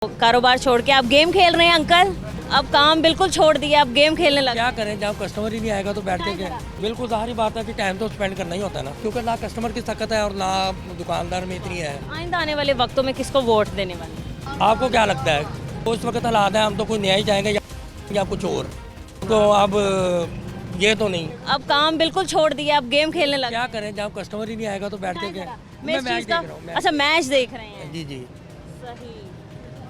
कारोबार छोड़ के आप गेम खेल रहे हैं अंकल। अब काम बिल्कुल छोड़ दिया, अब गेम खेलने लगे। क्या करें, जब कस्टमर ही नहीं आएगा तो बैठ के बिल्कुल ज़ाहिर बात है कि टाइम तो स्पेंड करना ही होता है ना, क्योंकि ना कस्टमर की ताकत है और ना दुकानदार में इतनी है। आइंदा आने वाले वक्तों में किसको वोट देने वाले? आपको क्या लगता है? तो इस वक्त हालात है, हम तो कोई नया ही चाहेंगे या कुछ और, तो अब ये तो नहीं। अब काम बिल्कुल छोड़ दिया, अब गेम खेलने लगे। क्या करें, जब कस्टमर ही नहीं आएगा तो बैठ के मैं इस मैच चीज़ देख का रहा हूँ। अच्छा मैच देख रहे हैं। जी जी सही,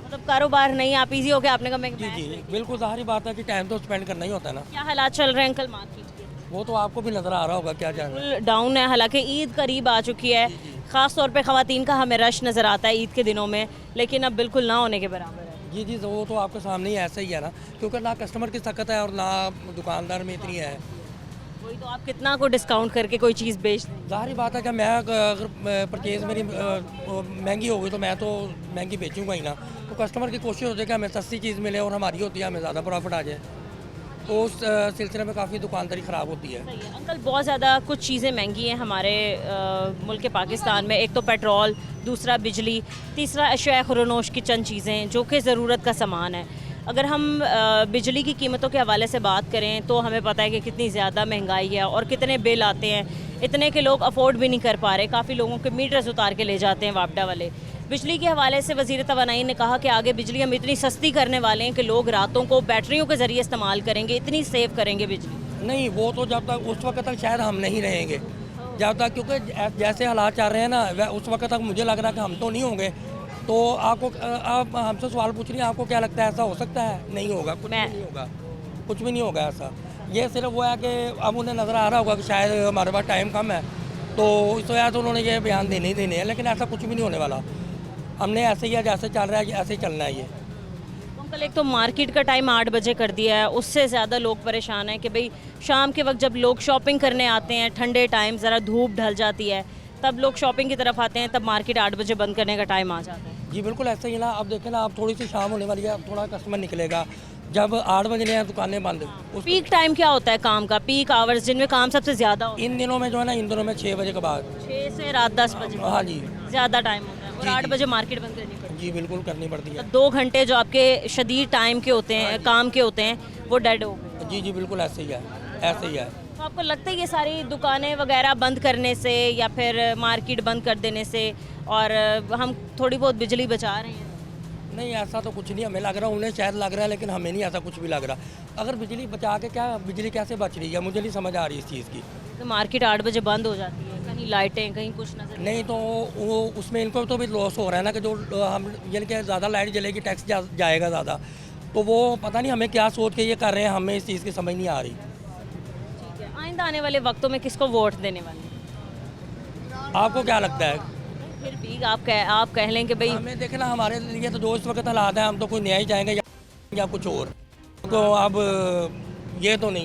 मतलब कारोबार नहीं, आप इजी हो गया आपने कहा मैं जी मैच जी देख- बिल्कुल ज़ाहिर बात है कि टाइम तो स्पेंड करना ही होता है ना। क्या हालात चल रहे हैं अंकल मार्केट के? वो तो आपको भी नज़र आ रहा होगा क्या जाना। फुल डाउन है, हालांकि ईद करीब आ चुकी है। ख़ास तौर पे ख़वातीन का हमें रश नज़र आता है ईद के दिनों में, लेकिन अब बिल्कुल ना होने के बराबर है। जी जी, वो तो आपके सामने ही ऐसा ही है ना, क्योंकि ना कस्टमर की ताकत है और ना दुकानदार में इतनी है। वही तो, आप कितना को डिस्काउंट करके कोई चीज़ बेच दें? ज़ाहिर बात है कि मैं अगर परचेज़ मेरी महंगी हो गई तो मैं तो महंगी बेचूंगा ही ना। तो कस्टमर की कोशिश होती है कि हमें सस्ती चीज़ मिले और हमारी होती है हमें ज़्यादा प्रॉफिट आ जाए, तो उस सिलसिले में काफ़ी दुकानदारी ख़राब होती है। सही है अंकल, बहुत ज़्यादा कुछ चीज़ें महंगी हैं हमारे मुल्क पाकिस्तान में। एक तो पेट्रोल, दूसरा बिजली, तीसरा अशिया खुरनोश की चंद चीज़ें जो कि ज़रूरत का सामान है। अगर हम बिजली की कीमतों के हवाले से बात करें तो हमें पता है कि कितनी ज़्यादा महंगाई है और कितने बिल आते हैं, इतने के लोग अफोर्ड भी नहीं कर पा रहे। काफ़ी लोगों के मीटर्स उतार के ले जाते हैं वापडा वाले। बिजली के हवाले से वज़ीर तवानाई ने कहा कि आगे बिजली हम इतनी सस्ती करने वाले हैं कि लोग रातों को बैटरियों के ज़रिए इस्तेमाल करेंगे, इतनी सेव करेंगे बिजली। नहीं, वो तो जब तक उस वक्त तक शायद हम नहीं रहेंगे, जब तक, क्योंकि जैसे हालात चल रहे हैं ना उस वक्त तक मुझे लग रहा है कि हम तो नहीं होंगे। तो आपको आप हमसे सवाल पूछ रही हैं, आपको क्या लगता है ऐसा हो सकता है? नहीं होगा, कुछ भी नहीं होगा, कुछ भी नहीं होगा ऐसा। ये सिर्फ वो है कि अब उन्हें नज़र आ रहा होगा कि शायद हमारे पास टाइम कम है, तो इस वजह से उन्होंने ये बयान देने ही देने हैं, लेकिन ऐसा कुछ भी नहीं होने वाला। हमने ऐसे ही है, जैसे चल रहा है ऐसे ही चलना है ये। अंकल, एक तो मार्केट का टाइम 8 बजे कर दिया है, उससे ज़्यादा लोग परेशान हैं कि भाई शाम के वक्त जब लोग शॉपिंग करने आते हैं, ठंडे टाइम ज़रा धूप ढल जाती है, तब लोग शॉपिंग की तरफ आते हैं, तब मार्केट 8 बजे बंद करने का टाइम आ जाता है। जी बिल्कुल ऐसा ही है ना। अब देखें ना, अब थोड़ी सी शाम होने वाली है, अब थोड़ा कस्टमर निकलेगा। जब 8 बजने हैं दुकानें बंद, उस पीक टाइम क्या होता है काम का? पीक आवर्स जिनमें काम सबसे ज़्यादा होता इन दिनों में जो है ना, इन दिनों में 6 बजे के बाद। है 6 से रात 10 बजे हाँ जी ज़्यादा टाइम होता है, और जी, 8 जी। बजे मार्केट बंद करनी पड़ती जी बिल्कुल करनी पड़ती है। है। तो 2 घंटे जो आपके शदीद टाइम के होते हैं, काम के होते हैं, वो डेड हो गए। जी जी बिल्कुल ऐसे ही है, ऐसे ही है। तो आपको लगता है ये सारी दुकानें वगैरह बंद करने से या फिर मार्केट बंद कर देने से और हम थोड़ी बहुत बिजली बचा रहे हैं? नहीं, ऐसा तो कुछ नहीं हमें लग रहा, उन्हें शायद लग रहा है, लेकिन हमें नहीं ऐसा कुछ भी लग रहा। अगर बिजली बचा के क्या, बिजली कैसे बच रही है, मुझे नहीं समझ आ रही इस चीज़ की। तो मार्केट 8 बजे बंद हो जाती है, कहीं लाइटें कहीं कुछ नजर नहीं तो वो उसमें इनको तो भी लॉस हो रहा है ना, कि जो हम यानी कि ज़्यादा लाइट जलेगी, टैक्स जाएगा ज़्यादा, तो वो पता नहीं हमें क्या सोच के ये कर रहे हैं, हमें इस चीज़ की समझ नहीं आ रही। ठीक है, आइंदा आने वाले वक्तों में किसको वोट देने वाले हैं? आपको क्या लगता है? फिर भी आप कह लें कि भाई हमें देखना, हमारे लिए तो जो इस वक्त हालात है, हम तो कोई नया ही चाहेंगे या कुछ और, तो अब ये तो नहीं।